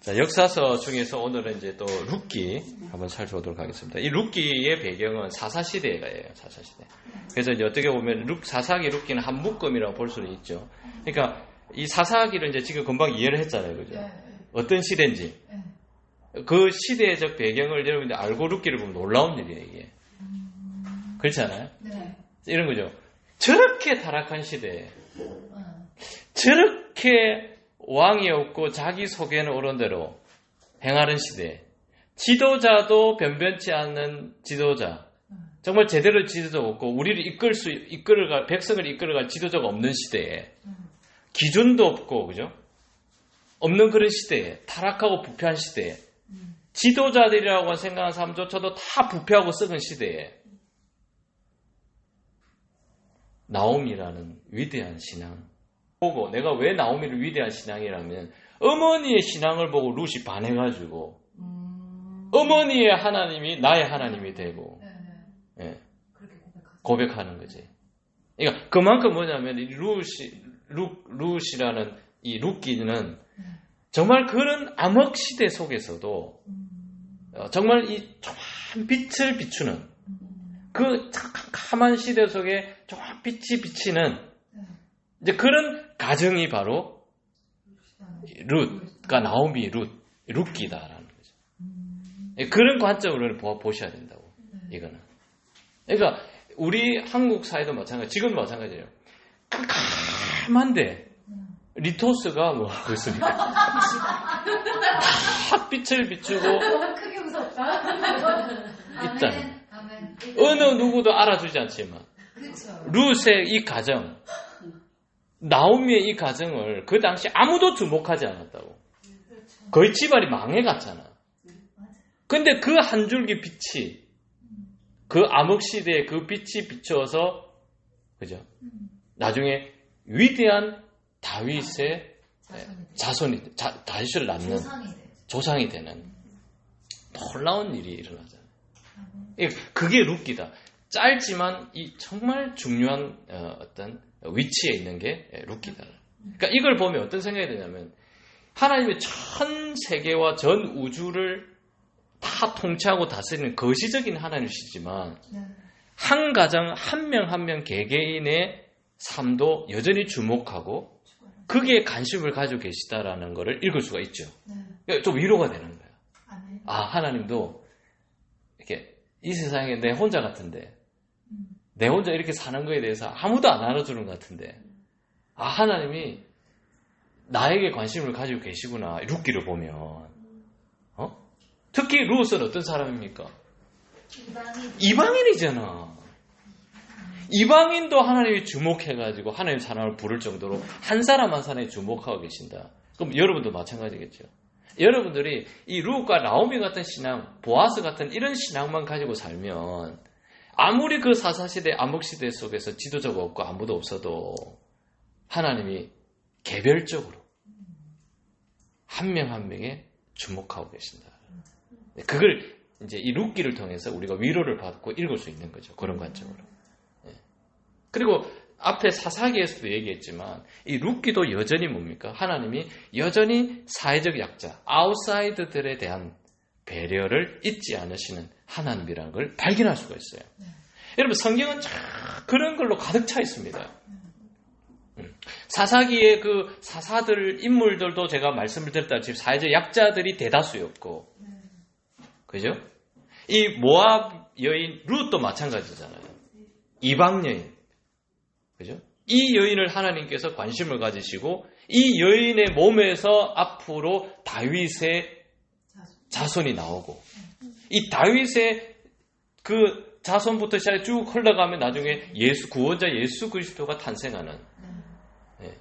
자, 역사서 중에서 오늘은 이제 또 룻기 한번 살펴보도록 하겠습니다. 이 룻기의 배경은 사사시대예요, 사사시대. 그래서 이제 어떻게 보면 사사기 룻기는 한 묶음이라고 볼 수는 있죠. 그러니까 이 사사기를 이제 지금 금방 이해를 했잖아요, 그죠? 어떤 시대인지. 그 시대적 배경을 여러분들 알고 룻기를 보면 놀라운 일이에요, 이게. 그렇잖아요? 네. 이런 거죠. 저렇게 타락한 시대에, 저렇게 왕이 없고 자기 속에는 옳은 대로 행하는 시대, 지도자도 변변치 않는 지도자, 정말 제대로 지도자가 없고 우리를 이끌어갈 백성을 이끌어갈 지도자가 없는 시대에, 기준도 없고, 그죠? 없는 그런 시대에, 타락하고 부패한 시대에, 지도자들이라고 생각하는 사람조차도 다 부패하고 썩은 시대에 나옴이라는 위대한 신앙 보고, 내가 왜 나오미를 위대한 신앙이라면 어머니의 신앙을 보고 룻이 반해가지고 어머니의 하나님이 나의 하나님이 되고 예, 고백하는 거지. 그러니까 그만큼 뭐냐면 이 룻이라는 이 룻기는 정말 그런 암흑 시대 속에서도 정말 이 조그만 빛을 비추는 그 캄캄한 시대 속에 조그만 빛이 비치는 이제 그런 가정이 바로 룻, 나오미 룻기다라는 거죠. 그런 관점으로 보셔야 된다고, 이거는. 그러니까, 우리 한국 사회도 마찬가지, 지금도 마찬가지예요. 깜깜한데, 리토스가 뭐 하고 있습니까? 다 빛을 비추고, 크게 웃었다. 있잖아요. 어느 누구도 알아주지 않지만, 룻의 이 가정, 나오미의 이 가정을 그 당시 아무도 주목하지 않았다고. 거의 집안이 망해갔잖아. 근데 그 한 줄기 빛이, 그 암흑시대에 그 빛이 비춰서, 그죠? 나중에 위대한 다윗의 다윗을 낳는 조상이 되는 놀라운 일이 일어나잖아요. 그게 룻기다. 짧지만 이 정말 중요한 어떤 위치에 있는 게 룻기다. 그러니까 이걸 보면 어떤 생각이 드냐면, 하나님의 전 세계와 전 우주를 다 통치하고 다스리는 거시적인 하나님이시지만, 한 가정 한 명 한 명 개개인의 삶도 여전히 주목하고 그게 관심을 가지고 계시다라는 것을 읽을 수가 있죠. 그러니까 좀 위로가 되는 거예요. 아, 하나님도 이렇게 이 세상에 내 혼자 같은데, 내 혼자 이렇게 사는 거에 대해서 아무도 안 알아주는 것 같은데, 아, 하나님이 나에게 관심을 가지고 계시구나, 룻기를 보면. 특히 룻은 어떤 사람입니까? 이방인이잖아. 이방인도 하나님이 주목해가지고 하나님 사람을 부를 정도로 한 사람 한 사람이 주목하고 계신다. 그럼 여러분도 마찬가지겠죠. 여러분들이 이 룻과 나오미 같은 신앙, 보아스 같은 이런 신앙만 가지고 살면, 아무리 그 사사시대, 암흑시대 속에서 지도자가 없고 아무도 없어도 하나님이 개별적으로 한 명 한 명에 주목하고 계신다. 그걸 이제 이 룻기를 통해서 우리가 위로를 받고 읽을 수 있는 거죠. 그런 관점으로. 그리고 앞에 사사기에서도 얘기했지만, 이 룻기도 여전히 뭡니까? 하나님이 여전히 사회적 약자, 아웃사이더들에 대한 배려를 잊지 않으시는 하나님이라는 걸 발견할 수가 있어요. 여러분, 성경은 그런 걸로 가득 차 있습니다. 사사기의 그 사사들, 인물들도 제가 말씀을 드렸다시피 사회적 약자들이 대다수였고, 그죠? 이 모압 여인 룻도 마찬가지잖아요. 이방 여인, 그죠? 이 여인을 하나님께서 관심을 가지시고, 이 여인의 몸에서 앞으로 다윗의 자손이 나오고, 이 다윗의 그 자손부터 시작해 쭉 흘러가면 나중에 구원자 예수 그리스도가 탄생하는. 예.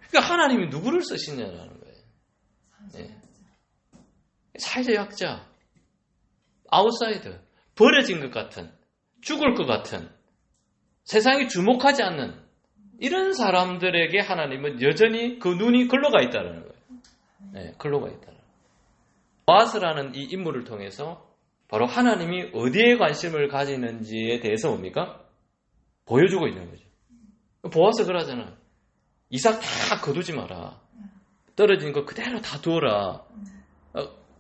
그러니까 하나님이 누구를 쓰시냐라는 거예요. 예. 사회적 약자, 아웃사이더, 버려진 것 같은, 죽을 것 같은, 세상이 주목하지 않는 이런 사람들에게 하나님은 여전히 그 눈이 글러가 있다는 거예요. 예, 글러가 있다는 거예요. 보아스라는 이 인물을 통해서 바로 하나님이 어디에 관심을 가지는지에 대해서 뭡니까? 보여주고 있는 거죠. 보아스 그러잖아. 이삭 다 거두지 마라. 떨어진 거 그대로 다 두어라.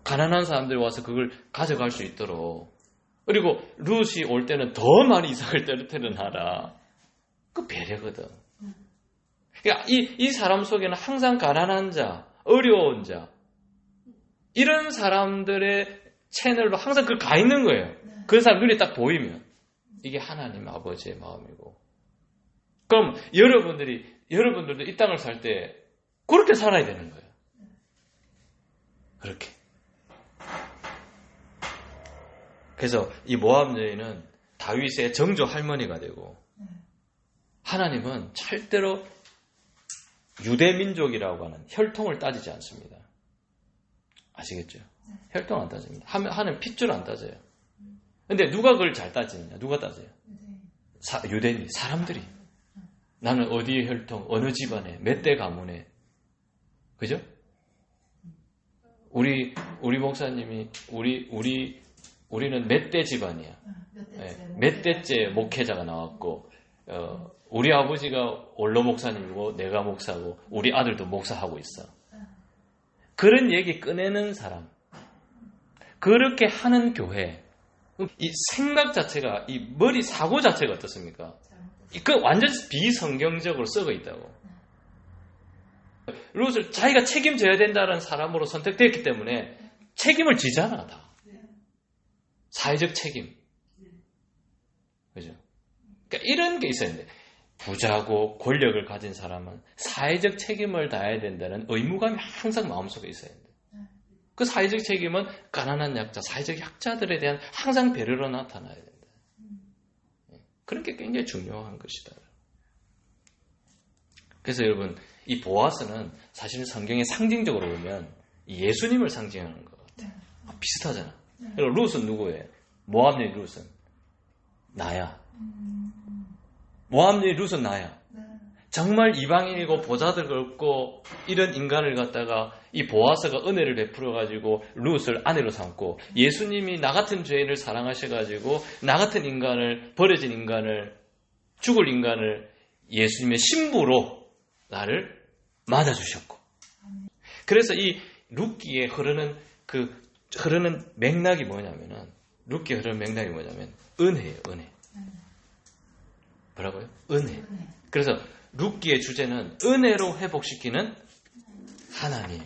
가난한 사람들이 와서 그걸 가져갈 수 있도록. 그리고 룻이 올 때는 더 많이 이삭을 떨어뜨려놔라. 그 배려거든. 그러니까 이 사람 속에는 항상 가난한 자, 어려운 자, 이런 사람들의 채널로 항상 그 가 있는 거예요. 그 사람 눈에 딱 보이면. 이게 하나님 아버지의 마음이고. 그럼 여러분들도 이 땅을 살 때 그렇게 살아야 되는 거예요. 그렇게. 그래서 이 모압 여인은 다윗의 정조 할머니가 되고, 하나님은 절대로 유대 민족이라고 하는 혈통을 따지지 않습니다. 아시겠죠? 혈통 안 따집니다. 하는 핏줄 안 따져요. 근데 누가 그걸 잘 따지느냐? 누가 따져요? 유대인, 사람들이. 나는 어디의 혈통, 어느 집안에, 몇 대 가문에. 그죠? 우리 목사님이, 우리는 몇 대 집안이야. 몇 대째 목회자가 나왔고, 우리 아버지가 원로 목사님이고, 내가 목사고, 우리 아들도 목사하고 있어. 그런 얘기 꺼내는 사람. 그렇게 하는 교회. 이 생각 자체가, 이 머리 사고 자체가 어떻습니까? 그 완전 비성경적으로 썩어 있다고. 룻을 자기가 책임져야 된다는 사람으로 선택됐기 때문에 책임을 지잖아, 다. 사회적 책임. 그죠? 그러니까 이런 게 있어야 되는데, 부자고 권력을 가진 사람은 사회적 책임을 다해야 된다는 의무감이 항상 마음속에 있어야 된다. 그 사회적 책임은 가난한 약자, 사회적 약자들에 대한 항상 배려로 나타나야 된다. 그런 게 굉장히 중요한 것이다. 그래서 여러분, 이 보아스는 사실 성경에 상징적으로 보면 예수님을 상징하는 것 같아요. 비슷하잖아. 그리고 룻은 누구예요? 모압 여인 룻은 나야. 모압 여인 룻은 나야. 정말 이방인이고 보자들 없고 이런 인간을 갖다가 이 보아스가 은혜를 베풀어가지고 룻을 아내로 삼고, 예수님이 나 같은 죄인을 사랑하셔가지고 나 같은 인간을, 버려진 인간을, 죽을 인간을 예수님의 신부로 나를 맞아주셨고, 그래서 이 룻기에 흐르는 맥락이 뭐냐면은, 룻기에 흐르는 맥락이 뭐냐면 은혜예요. 은혜. 뭐라고요? 은혜. 그래서 룻기의 주제는 은혜로 회복시키는 하나님.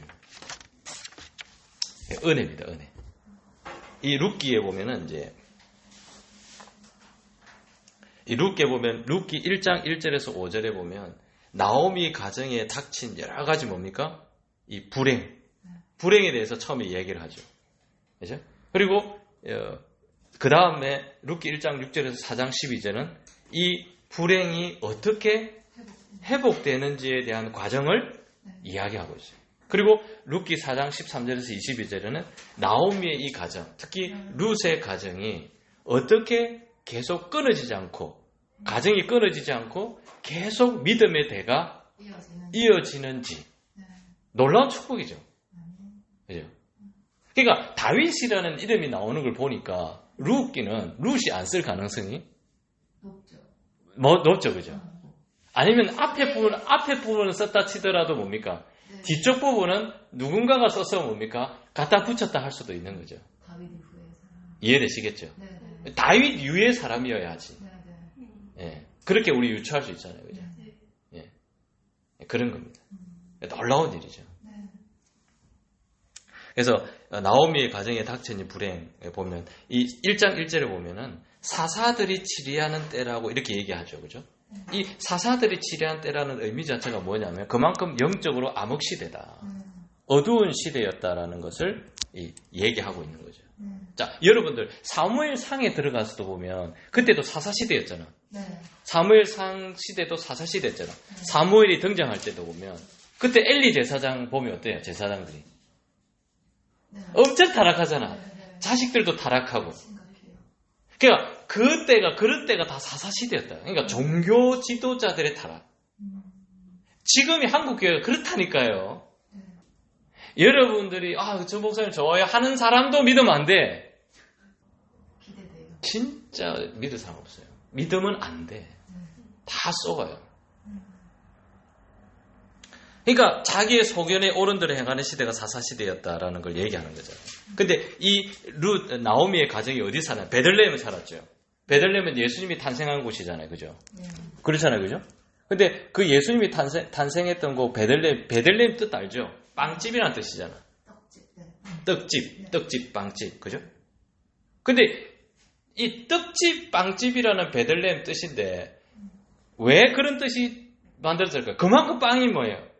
은혜입니다, 은혜. 이 룻기에 보면은 이 룻기에 보면, 룻기 1장 1절에서 5절에 보면, 나오미 가정에 닥친 여러 가지 뭡니까? 이 불행에 대해서 처음에 얘기를 하죠. 그죠? 그리고, 그 다음에 룻기 1장 6절에서 4장 12절은 이 불행이 어떻게 회복되는지에 대한 과정을 이야기하고 있어요. 그리고 룻기 4장 13절에서 22절에는 나오미의 이 가정, 특히 룻의 가정이 어떻게 계속 끊어지지 않고, 가정이 끊어지지 않고 계속 믿음의 대가 이어지는지. 놀라운 축복이죠. 그죠? 그러니까 다윗이라는 이름이 나오는 걸 보니까 룻기는 룻이 안 쓸 가능성이 높죠. 그죠? 아니면 앞에 부분을 썼다 치더라도 뭡니까? 뒤쪽 부분은 누군가가 써서 뭡니까? 갖다 붙였다 할 수도 있는 거죠. 이해되시겠죠? 다윗 유의 사람이어야지. 예. 그렇게 우리 유추할 수 있잖아요. 그죠? 예. 그런 겁니다. 놀라운 일이죠. 그래서 나오미의 가정에 닥친 불행에 보면, 이 1장 1절에 보면은 사사들이 치리하는 때라고 이렇게 얘기하죠. 그죠? 이 사사들이 치리한 때라는 의미 자체가 뭐냐면 그만큼 영적으로 암흑시대다. 어두운 시대였다라는 것을 얘기하고 있는 거죠. 자, 여러분들 사무엘상에 들어가서도 보면 그때도 사사시대였잖아. 사무엘상 시대도 사사시대였잖아. 사무엘이 등장할 때도 보면 그때 엘리 제사장 보면 어때요? 제사장들이 엄청 타락하잖아. 자식들도 타락하고. 그러니까 그런 때가 다 사사시대였다. 그러니까 종교 지도자들의 타락. 지금이 한국교회가 그렇다니까요. 여러분들이 저 목사님 좋아요 하는 사람도 믿으면 안 돼. 진짜 믿을 사람 없어요. 믿으면 안 돼. 다 썩어요. 그러니까 자기의 소견에 옳은대로 행하는 시대가 사사시대였다라는 걸 얘기하는 거죠. 근데 이 나오미의 가정이 어디 사나요? 베들레헴에 살았죠. 베들레헴은 예수님이 탄생한 곳이잖아요. 그죠? 그렇잖아요. 그죠? 근데 그 예수님이 탄생했던 곳 베들레헴 뜻 알죠? 빵집이라는 뜻이잖아. 떡집, 빵집. 그죠? 근데 이 떡집, 빵집이라는 베들레헴 뜻인데 왜 그런 뜻이 만들어질까요? 그만큼 빵이 뭐예요?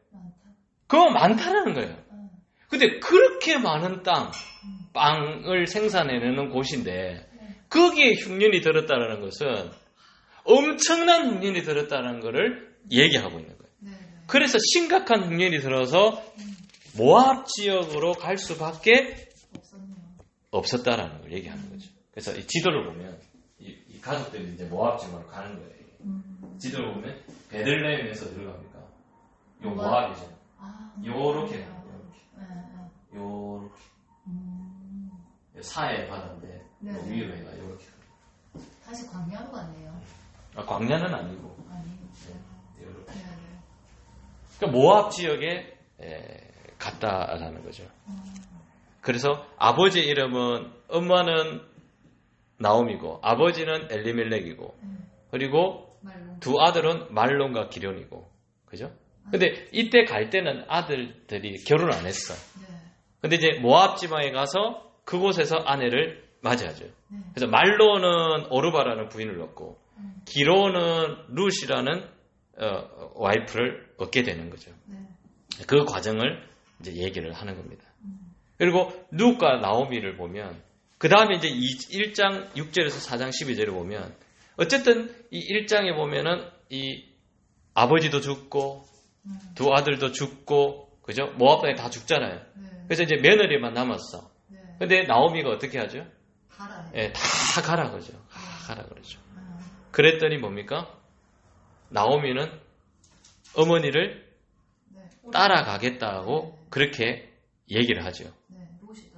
그거 많다라는 거예요. 근데 그렇게 많은 빵을 생산해내는 곳인데 거기에 흉년이 들었다는 것은 엄청난 흉년이 들었다는 것을 얘기하고 있는 거예요. 그래서 심각한 흉년이 들어서 모압 지역으로 갈 수밖에 없었다라는 걸 얘기하는 거죠. 그래서 이 지도를 보면 이 가족들이 이제 모압 지역으로 가는 거예요. 지도를 보면 베들레헴에서 들어갑니까? 요 모압이죠. 요렇게 가요. 요렇게. 사해 바다인데 위험해가 요렇게 가요. 다시 광야로 갔네요. 광야는 아니고. 네. 요렇게. 그러니까 모압 지역에 갔다라는 거죠. 그래서 아버지의 이름은 엄마는 나옴이고 아버지는 엘리멜렉이고 그리고 두 아들은 말론과 기련이고 그죠? 근데 이때 갈 때는 아들들이 결혼 안 했어. 근데 이제 모압 지방에 가서 그곳에서 아내를 맞이하죠. 그래서 말론은 오르바라는 부인을 얻고 기론은 룻이라는 와이프를 얻게 되는 거죠. 그 과정을 이제 얘기를 하는 겁니다. 그리고 룻과 나오미를 보면 그 다음에 이제 1장 6절에서 4장 12절을 보면 어쨌든 이 1장에 보면은 이 아버지도 죽고 두 아들도 죽고 그죠? 모압 땅에 다 죽잖아요. 그래서 이제 며느리만 남았어. 근데 나오미가 어떻게 하죠? 다 가라 그러죠. 가라 그러죠. 그랬더니 뭡니까? 나오미는 어머니를 따라가겠다고 그렇게 얘기를 하죠.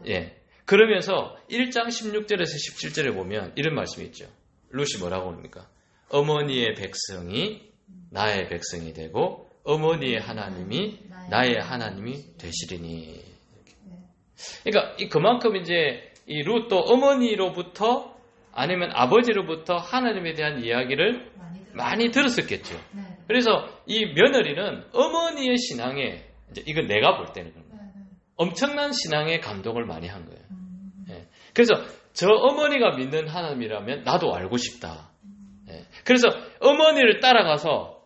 예. 그러면서 1장 16절에서 17절에 보면 이런 말씀이 있죠. 룻이 뭐라고 합니까? 어머니의 백성이 나의 백성이 되고 어머니의 하나님이 나의 하나님이 되시리니. 그러니까 그만큼 이제 이 룻도 어머니로부터 아니면 아버지로부터 하나님에 대한 이야기를 많이 들었었겠죠. 그래서 이 며느리는 어머니의 신앙에 이제 이건 내가 볼 때는 엄청난 신앙에 감동을 많이 한 거예요. 예. 그래서 저 어머니가 믿는 하나님이라면 나도 알고 싶다. 예. 그래서 어머니를 따라가서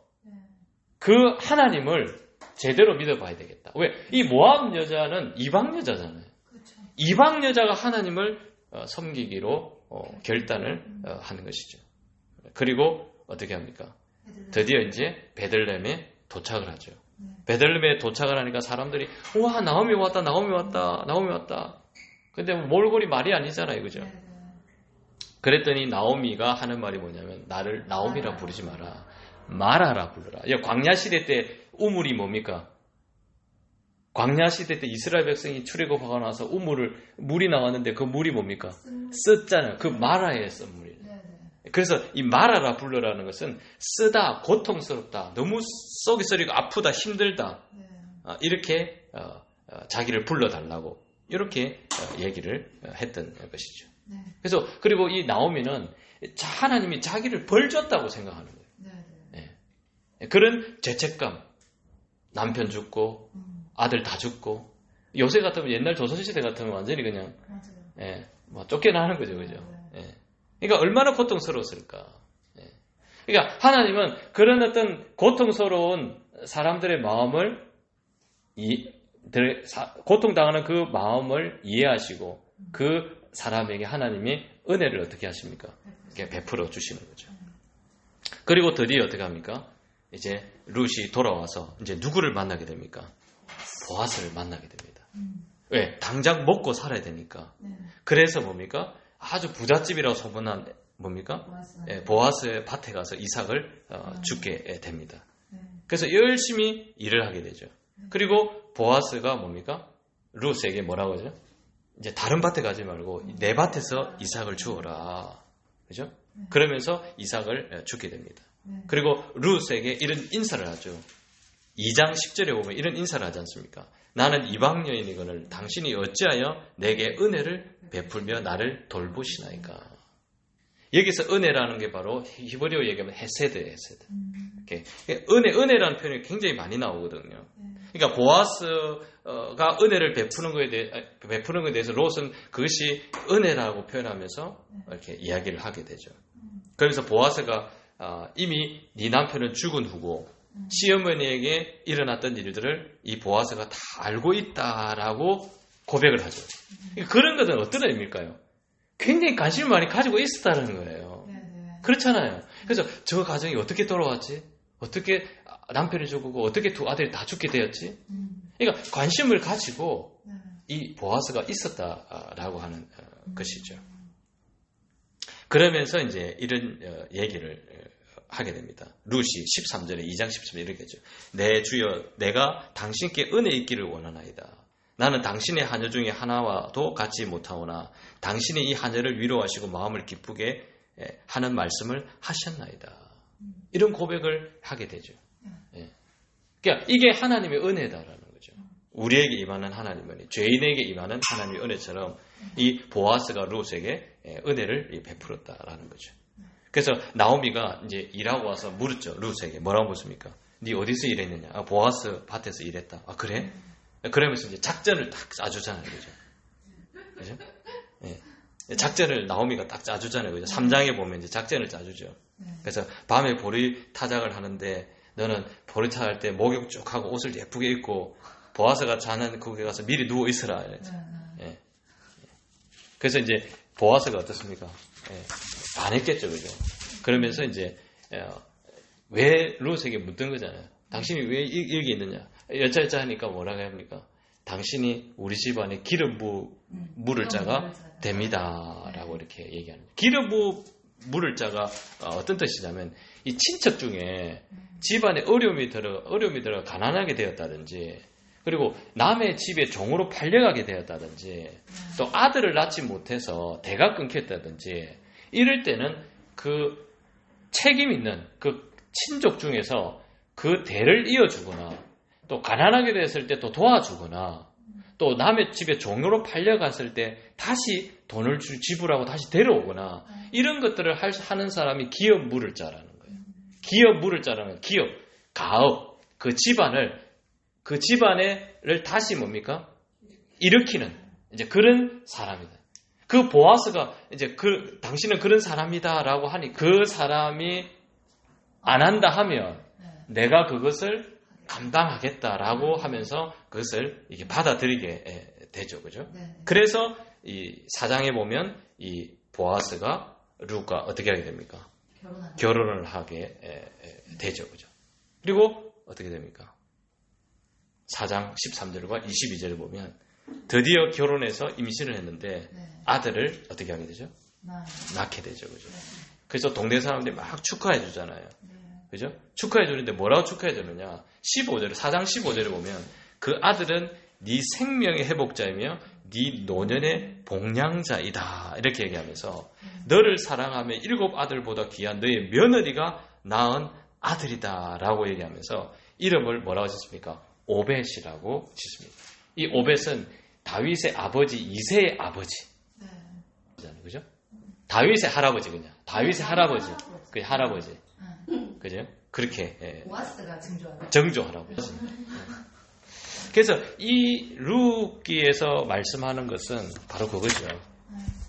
그 하나님을 제대로 믿어봐야 되겠다. 왜? 이 모압 여자는 이방 여자잖아요. 이방 여자가 하나님을 섬기기로 결단을 하는 것이죠. 그리고 어떻게 합니까? 드디어 이제 베들레헴에 도착을 하죠. 베들레헴에 도착을 하니까 사람들이 우와 나오미 왔다 나오미 왔다 나오미 왔다. 근데 몰골이 말이 아니잖아요. 그죠? 그랬더니 나오미가 하는 말이 뭐냐면 나를 나오미라 부르지 마라. 마라라 불러라. 광야 시대 때 우물이 뭡니까? 광야 시대 때 이스라엘 백성이 출애굽하고 나서 물이 나왔는데 그 물이 뭡니까? 썼잖아요. 그 마라의 쓴 물이에요. 그래서 이 마라라 불러라는 것은 쓰다, 고통스럽다, 너무 속이 쓰리고 아프다, 힘들다 이렇게 자기를 불러달라고 이렇게 얘기를 했던 것이죠. 그래서 그리고 이 나오미는 하나님이 자기를 벌 줬다고 생각하는 거예요. 그런 죄책감, 남편 죽고 아들 다 죽고 요새 같으면 옛날 조선시대 같으면 완전히 그냥 뭐 쫓겨나는 거죠, 그죠? 그러니까 얼마나 고통스러웠을까. 그러니까 하나님은 그런 어떤 고통스러운 사람들의 마음을 고통당하는 그 마음을 이해하시고 그 사람에게 하나님이 은혜를 어떻게 하십니까? 이렇게 베풀어 주시는 거죠. 그리고 드디어 어떻게 합니까? 이제 룻이 돌아와서 이제 누구를 만나게 됩니까? 보아스를 만나게 됩니다. 왜? 당장 먹고 살아야 되니까. 그래서 뭡니까? 아주 부잣집이라고 소문난 뭡니까? 보아스의 밭에 가서 이삭을 죽게 됩니다. 그래서 열심히 일을 하게 되죠. 그리고 보아스가 뭡니까? 룻에게 뭐라고 하죠? 이제 다른 밭에 가지 말고 내 밭에서 이삭을 주어라. 그죠? 그러면서 이삭을 죽게 됩니다. 그리고 룻에게 이런 인사를 하죠. 2장 10절에 보면 이런 인사를 하지 않습니까? 나는 이방 여인이거늘 당신이 어찌하여 내게 은혜를 베풀며 나를 돌보시나이까. 여기서 은혜라는 게 바로 히브리어 얘기하면 헤세드예요. 헤세드. 은혜라는 표현이 굉장히 많이 나오거든요. 그러니까 보아스가 은혜를 베푸는 것에 대해서 롯은 그것이 은혜라고 표현하면서 이렇게 이야기를 하게 되죠. 그러면서 보아스가 이미 네 남편은 죽은 후고 시어머니에게 일어났던 일들을 이 보아스가 다 알고 있다라고 고백을 하죠. 그런 것은 어떤 의미일까요? 굉장히 관심을 많이 가지고 있었다는 거예요. 그렇잖아요. 그래서 저 가정이 어떻게 돌아왔지? 어떻게 남편이 죽고 어떻게 두 아들이 다 죽게 되었지? 그러니까 관심을 가지고 이 보아스가 있었다라고 하는 것이죠. 그러면서 이제 이런 얘기를 하게 됩니다. 룻이 13절에 2장 13절에 이렇게 하죠. 내 주여 내가 당신께 은혜 있기를 원하나이다. 나는 당신의 하녀 중에 하나와도 같지 못하오나 당신이 이 하녀를 위로하시고 마음을 기쁘게 하는 말씀을 하셨나이다. 이런 고백을 하게 되죠. 그러니까 이게 하나님의 은혜다라는 거죠. 우리에게 임하는 하나님의 은혜, 죄인에게 임하는 하나님의 은혜처럼 이 보아스가 룻에게 은혜를 베풀었다라는 거죠. 그래서 나오미가 이제 일하고 와서 물었죠. 룻에게 뭐라고 묻습니까? 네 어디서 일했느냐? 아, 보아스 밭에서 일했다. 아 그래? 그러면서 이제 작전을 딱 짜주잖아요. 그죠? 그죠? 예. 작전을 나오미가 딱 짜주잖아요. 그죠? 3장에 보면 이제 작전을 짜주죠. 그래서 밤에 보리 타작을 하는데 너는 보리 타작할 때 목욕 쭉 하고 옷을 예쁘게 입고 보아스가 자는 거기 가서 미리 누워 있으라. 예. 그래서 이제 보아스가 어떻습니까? 반했겠죠. 그죠? 그러면서 이제 왜 룻에게 묻던 거잖아요. 당신이 왜 여기 있느냐? 여짜여짜 하니까 뭐라고 합니까? 당신이 우리 집안에 기름 물을 자가 됩니다. 라고 이렇게 얘기합니다. 기름 물을 자가 어떤 뜻이냐면 이 친척 중에 집안에 어려움이 들어 가난하게 되었다든지 그리고 남의 집에 종으로 팔려가게 되었다든지 또 아들을 낳지 못해서 대가 끊겼다든지 이럴 때는 그 책임 있는 그 친족 중에서 그 대를 이어주거나 또 가난하게 됐을 때 또 도와주거나 또 남의 집에 종으로 팔려갔을 때 다시 돈을 지불하고 다시 데려오거나 이런 것들을 하는 사람이 기업 물을 자라는 거예요. 기업 물을 자라는 기업, 가업, 그 집안을 다시 뭡니까? 일으키는 이제 그런 사람이다. 그 보아스가 이제 당신은 그런 사람이다라고 하니 그 사람이 안 한다 하면 내가 그것을 감당하겠다라고 하면서 그것을 이게 받아들이게 되죠, 그죠? 그래서 이 4장에 보면 이 보아스가 룻과 어떻게 하게 됩니까? 결혼을 하게 되죠, 그죠? 그리고 어떻게 됩니까? 4장 13절과 22절을 보면 드디어 결혼해서 임신을 했는데 아들을 어떻게 하게 되죠? 낳게 되죠, 그죠? 그래서 동네 사람들이 막 축하해 주잖아요. 그죠? 축하해 주는데 뭐라고 축하해 주느냐? 15절, 4장 15절에 보면 그 아들은 네 생명의 회복자이며 네 노년의 복량자이다. 이렇게 얘기하면서 너를 사랑하며 7 아들보다 귀한 너의 며느리가 낳은 아들이다. 라고 얘기하면서 이름을 뭐라고 짓습니까? 오벳이라고 짓습니다. 이 오벳은 다윗의 아버지 이새의 아버지. 그죠? 다윗의 할아버지 그냥. 다윗의 할아버지. 그 할아버지. 그죠? 그렇게 보아스가 정조 할아버지. 그래서 이 룻기에서 말씀하는 것은 바로 그거죠.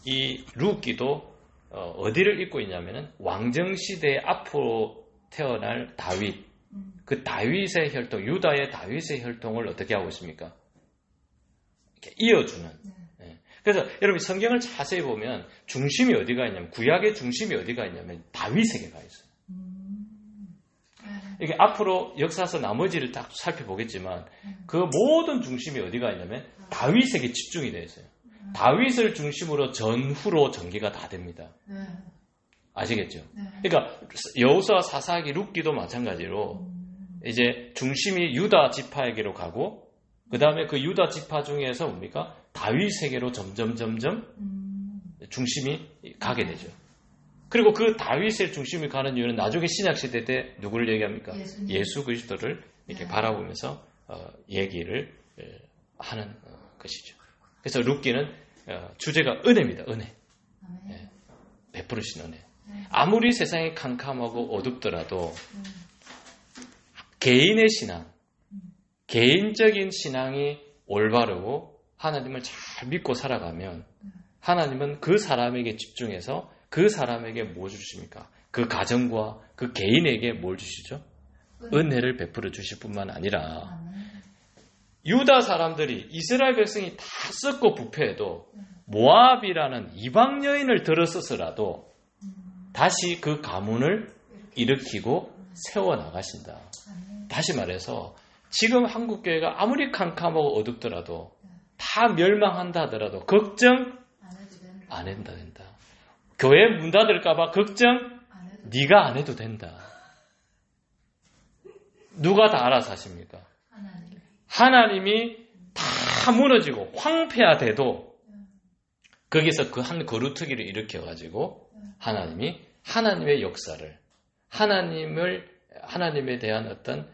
이 룻기도 어디를 잇고 있냐면은 왕정 시대 앞으로 태어날 다윗. 그 다윗의 혈통, 유다의 다윗의 혈통을 어떻게 하고 있습니까? 이렇게 이어주는. 그래서 여러분 성경을 자세히 보면 중심이 어디가 있냐면 구약의 중심이 어디가 있냐면 다윗에게 가 있어요. 이게 앞으로 역사서 나머지를 딱 살펴보겠지만 그 모든 중심이 어디가 있냐면 다윗에게 집중이 되어 있어요. 다윗을 중심으로 전후로 전개가 다 됩니다. 아시겠죠? 그러니까 여호수아, 사사기, 룻기도 마찬가지로 이제 중심이 유다 지파에게로 가고 그 다음에 그 유다 지파 중에서 뭡니까? 다윗에게로 점점 중심이 가게 되죠. 그리고 그 다윗의 중심이 가는 이유는 나중에 신약시대 때 누구를 얘기합니까? 예수님. 예수 그리스도를 이렇게 바라보면서 얘기를 하는 것이죠. 그래서 룻기는 주제가 은혜입니다. 은혜. 아멘. 베푸르신 은혜. 아무리 세상이 캄캄하고 어둡더라도 개인의 신앙, 개인적인 신앙이 올바르고 하나님을 잘 믿고 살아가면 하나님은 그 사람에게 집중해서 그 사람에게 뭐 주십니까? 그 가정과 그 개인에게 뭘 주시죠? 은혜를 베풀어 주실 뿐만 아니라 아멘. 유다 사람들이 이스라엘 백성이 다 썩고 부패해도 모압이라는 이방 여인을 들었어서라도 다시 그 가문을 일으키고 세워나가신다. 아멘. 다시 말해서 지금 한국교회가 아무리 캄캄하고 어둡더라도 다 멸망한다 하더라도 걱정 안 해도 된다. 안 한다 된다. 교회 문 닫을까봐 걱정 안 해도 네가 안 해도 된다. 누가 다 알아서 하십니까? 하나님. 하나님이 다 무너지고 황폐화돼도 거기서 그 한 거루터기를 일으켜가지고 하나님이 하나님의 역사를 하나님에 대한 어떤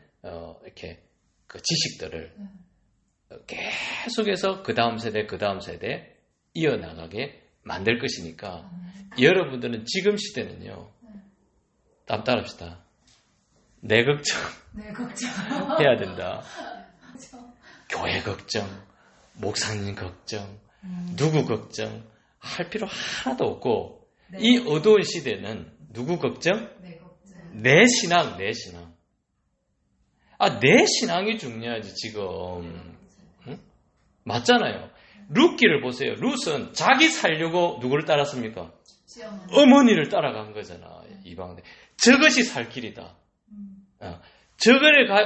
이렇게 그 지식들을 계속해서 그 다음 세대 이어나가게 만들 것이니까 여러분들은 지금 시대는요 땀 따릅시다. 내 걱정 네, 걱정. 해야 된다. 교회 걱정, 목사님 걱정, 누구 걱정 할 필요 하나도 없고 네. 이 어두운 시대는 누구 걱정? 네, 걱정. 내 신앙. 내 신앙이 중요하지 지금. 응? 맞잖아요. 룻기를 보세요. 룻은 자기 살려고 누구를 따랐습니까? 시험은. 어머니를 따라간 거잖아. 이방대. 저것이 살 길이다.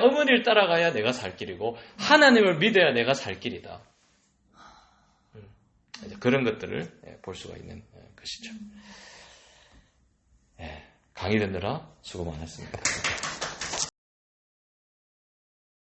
어머니를 따라가야 내가 살 길이고 하나님을 믿어야 내가 살 길이다. 그런 것들을 볼 수가 있는 것이죠. 강의 듣느라 수고 많았습니다.